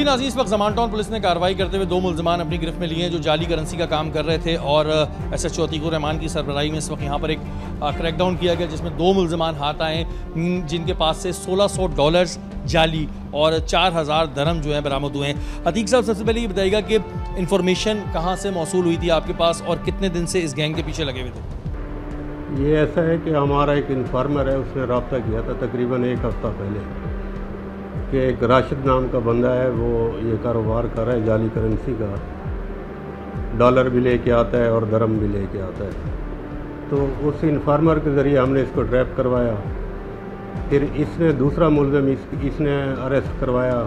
नाज़रीन, इस वक्त ज़मान टाउन पुलिस ने कार्रवाई करते हुए 2 मुल्ज़िमान अपनी गिरफ्त में लिए हैं जो जाली करेंसी का काम कर रहे थे। और SHO अतीकुर रहमान की सरबराही में इस वक्त यहाँ पर एक क्रैकडाउन किया गया जिसमें 2 मुल्ज़िमान हाथ आए जिनके पास से $1600 जाली और 4000 दरहम जो है बरामद हुए हैं। अतीक साहब, सबसे पहले ये बताइएगा कि इन्फॉर्मेशन कहाँ से मौसूल हुई थी आपके पास और कितने दिन से इस गैंग के पीछे लगे हुए थे? ये ऐसा है कि हमारा एक इन्फॉर्मर है, उसने रब्ता किया था तकरीबन 1 हफ़्ता पहले कि एक राशिद नाम का बंदा है, वो ये कारोबार कर रहा है जाली करेंसी का, डॉलर भी लेके आता है और दरम भी लेके आता है। तो उस इन्फॉर्मर के ज़रिए हमने इसको ट्रैप करवाया। फिर इसने दूसरा मुल्ज़िम इसने अरेस्ट करवाया,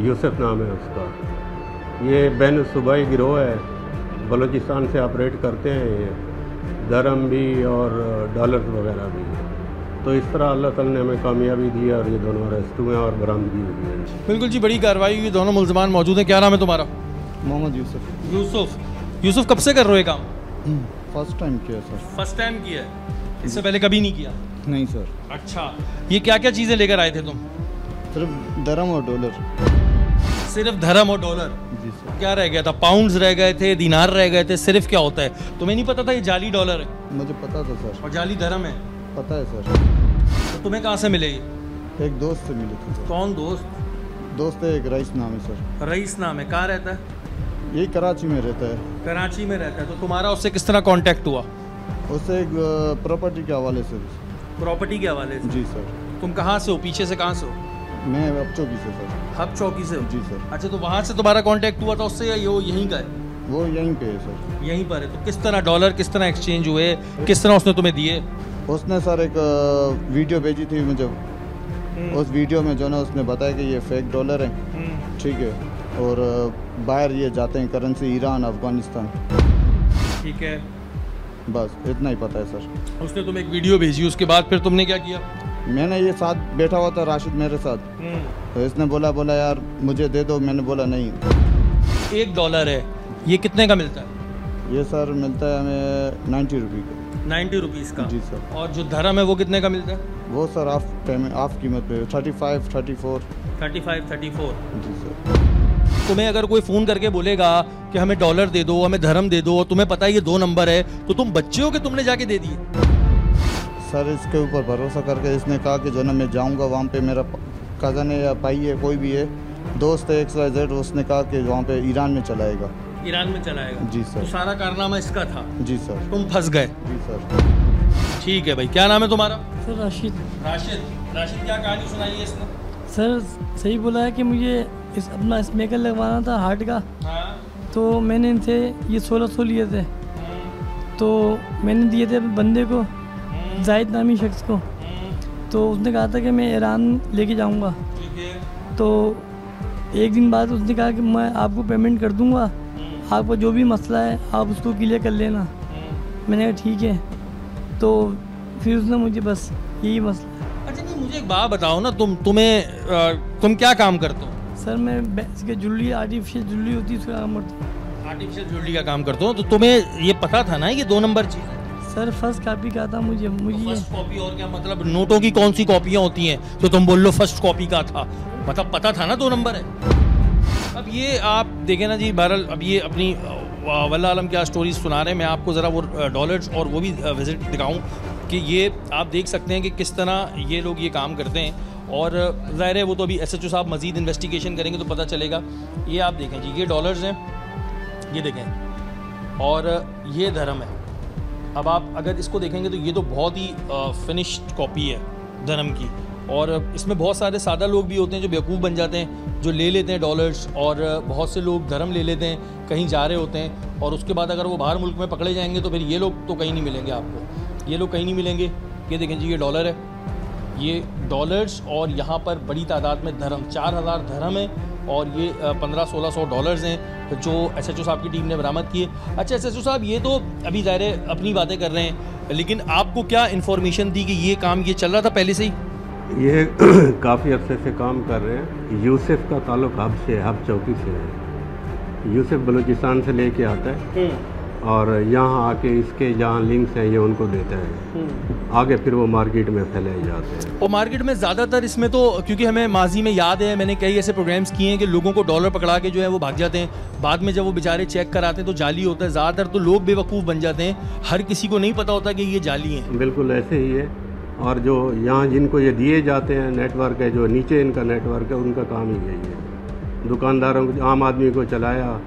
यूसुफ नाम है उसका। ये बैन सूबाई गिरोह है, बलूचिस्तान से ऑपरेट करते हैं ये, दरम भी और डॉलर वगैरह भी। तो इस तरह अल्लाह ताला ने हमें कामयाबी दी और ये दोनों अरेस्ट हुए और बरामदगी हुई है। बिल्कुल जी, बड़ी कार्रवाई हुई, दोनों मुल्ज़िमान मौजूद हैं। क्या नाम है तुम्हारा? मोहम्मद यूसुफ। यूसुफ, कब से कर रहे हो ये काम? फर्स्ट टाइम किया सर। फर्स्ट टाइम किया है? इससे पहले कभी नहीं किया? नहीं सर। अच्छा, ये क्या क्या चीज़ें लेकर आए थे तुम? सिर्फ दरम और डॉलर। सिर्फ धर्म और डॉलर? जी सर। क्या रह गया था? पाउंड्स रह गए थे, दिनार रह गए थे, सिर्फ क्या होता है? तुम्हें नहीं पता था ये जाली डॉलर है? मुझे पता था सर। और जाली धर्म है? पता है सर। तो तुम्हें कहाँ से मिले ये? एक दोस्त से मिले थे सर। कौन दोस्त? दोस्त है एक, रईस नाम है सर। रईस नाम है? कहाँ रहता है? यही कराची में रहता है। कराची में रहता है। तो तुम्हारा उससे किस तरह कांटेक्ट हुआ? उससे एक प्रॉपर्टी के हवाले से। प्रॉपर्टी के हवाले से? जी सर। तुम कहाँ से हो? पीछे से कहाँ से हो? मैं अब चौकी से सर। हब चौकी से हो? जी सर। अच्छा, तो वहाँ से तुम्हारा कांटेक्ट हुआ था उससे या ये यहीं का है? वो यहीं पे है सर। यहीं पर है। तो किस तरह डॉलर किस तरह एक्सचेंज हुए, किस तरह उसने तुम्हें दिए? उसने सर एक वीडियो भेजी थी मुझे। उस वीडियो में जो ना उसने बताया कि ये फेक डॉलर है, ठीक है, और बाहर ये जाते हैं करेंसी ईरान, अफगानिस्तान। तो ठीक है, बस इतना ही पता है सर। उसने तुम्हें एक वीडियो भेजी, उसके बाद फिर तुमने क्या किया? मैंने ये साथ बैठा हुआ था राशिद मेरे साथ, तो इसने बोला यार मुझे दे दो। मैंने बोला नहीं। $1 है, ये कितने का मिलता है? ये सर मिलता है हमें 90 रुपये का। 90 रुपीज़ का? जी सर। और जो धर्म है वो कितने का मिलता है? वो सर हाफ कीमत पे 35, 34। 34। जी सर। तुम्हें अगर कोई फ़ोन करके बोलेगा कि हमें डॉलर दे दो, हमें धर्म दे दो, और तुम्हें पता है ये 2 नंबर है, तो तुम बच्चे हो कि तुमने जाके दे दिए? सर इसके ऊपर भरोसा करके इसने कहा कि जो ना मैं जाऊंगा वहाँ पे, मेरा कज़न है या भाई है, कोई भी है, दोस्त है XYZ, उसने कहा कि वहाँ पे ईरान में चलाएगा। ईरान में चलाएगा? जी सर। तो सारा कारनामा इसका था? जी सर। तुम फंस गए? जी सर। ठीक है भाई, क्या नाम है तुम्हारा? सर राशिद। राशिद, क्या कहानी सुनाई है इसने? सर सही बोला है कि मुझे अपना स्मेकर लगवाना था हार्ट का। हाँ। तो मैंने इनसे ये 1600 लिए थे, तो मैंने दिए थे बंदे को, जाहिद नामी शख्स को। तो उसने कहा था कि मैं ईरान लेके जाऊंगा। ठीक है। तो एक दिन बाद उसने कहा कि मैं आपको पेमेंट कर दूंगा, आपका जो भी मसला है आप उसको क्लियर कर लेना। मैंने कहा ठीक है। तो फिर उसने मुझे बस यही मसला। अच्छा, नहीं, मुझे एक बात बताओ ना, तुम क्या काम करते हो? सर मैं इसके ज्वेलरी, आर्टिफिशियल ज्वेलरी होती है उसका काम करता हूँ। आर्टिफिशियल ज्वेलरी का काम करते हो? तो तुम्हें ये पता था ना ये 2 नंबर चीज़ है? सर फर्स्ट कॉपी का था मुझे। First copy? और क्या मतलब, नोटों की कौन सी कॉपियाँ होती हैं तो तुम बोल लो फर्स्ट कॉपी का था? मतलब पता था ना 2 नंबर है। अब ये आप देखें ना जी, बहरहाल अब ये अपनी वल्लाह आलम क्या स्टोरीज सुना रहे हैं। मैं आपको ज़रा वो डॉलर्स और वो भी विजिट दिखाऊं कि ये आप देख सकते हैं कि किस तरह ये लोग ये काम करते हैं। और ज़ाहिर है वो तो अभी SHO साहब मज़ीद इन्वेस्टिगेशन करेंगे तो पता चलेगा। ये आप देखें जी, ये डॉलर्स हैं, ये देखें, और ये धर्म है। अब आप अगर इसको देखेंगे तो ये तो बहुत ही फिनिश्ड कॉपी है धर्म की। और इसमें बहुत सारे सादा लोग भी होते हैं जो बेवकूफ़ बन जाते हैं, जो ले लेते हैं डॉलर्स, और बहुत से लोग धर्म ले लेते हैं, कहीं जा रहे होते हैं, और उसके बाद अगर वो बाहर मुल्क में पकड़े जाएंगे तो फिर ये लोग तो कहीं नहीं मिलेंगे आपको। ये लोग कहीं नहीं मिलेंगे। ये देखें जी, ये डॉलर है, ये डॉलर्स, और यहाँ पर बड़ी तादाद में धर्म, 4000 धर्म है, और ये 1500-1600 डॉलर्स हैं जो SHO साहब की टीम ने बरामद किए। अच्छा SHO साहब, ये तो अभी ज़ाहिर है अपनी बातें कर रहे हैं, लेकिन आपको क्या इन्फॉर्मेशन दी कि ये काम ये चल रहा था पहले से ही? ये काफ़ी अरसे से काम कर रहे हैं। यूसुफ का ताल्लुक हब से, हब चौकी से है। यूसुफ बलूचिस्तान से लेके आता है और यहाँ आके इसके जहाँ लिंक्स हैं ये उनको देता है। आगे फिर वो मार्केट में फैलाए जाते हैं। और मार्केट में ज़्यादातर इसमें तो, क्योंकि हमें माजी में याद है, मैंने कई ऐसे प्रोग्राम्स किए हैं कि लोगों को डॉलर पकड़ा के जो है वो भाग जाते हैं, बाद में जब वो बेचारे चेक कराते हैं तो जाली होता है। ज़्यादातर तो लोग बेवकूफ़ बन जाते हैं, हर किसी को नहीं पता होता कि ये जाली हैं। बिल्कुल ऐसे ही है। और जो यहाँ जिनको ये दिए जाते हैं नेटवर्क है, जो नीचे इनका नेटवर्क है, उनका काम ही यही है। दुकानदारों को, आम आदमी को चलाया,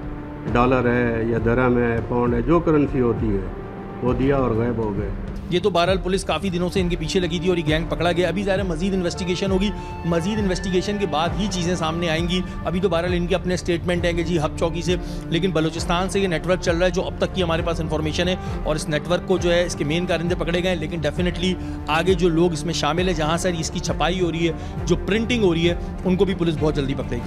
डॉलर है या दरहम है, पाउंड है, जो करेंसी होती है वो दिया और गायब हो गए। ये तो बहरहाल पुलिस काफ़ी दिनों से इनके पीछे लगी थी और ये गैंग पकड़ा गया। अभी ज़ाहिर है मज़ीद इन्वेस्टिगेशन होगी, मज़ीद इन्वेस्टिगेशन के बाद ही चीज़ें सामने आएंगी। अभी तो बहरहाल इनके अपने स्टेटमेंट हैं कि जी हब चौकी से, लेकिन बलूचिस्तान से ये नेटवर्क चल रहा है जो अब तक की हमारे पास इन्फॉर्मेशन है। और इस नेटवर्क को जो है इसके मेन कारिंदे पकड़े गए, लेकिन डेफिनेटली आगे जो लोग इसमें शामिल है, जहाँ से इसकी छपाई हो रही है, जो प्रिंटिंग हो रही है, उनको भी पुलिस बहुत जल्दी पकड़ेगी।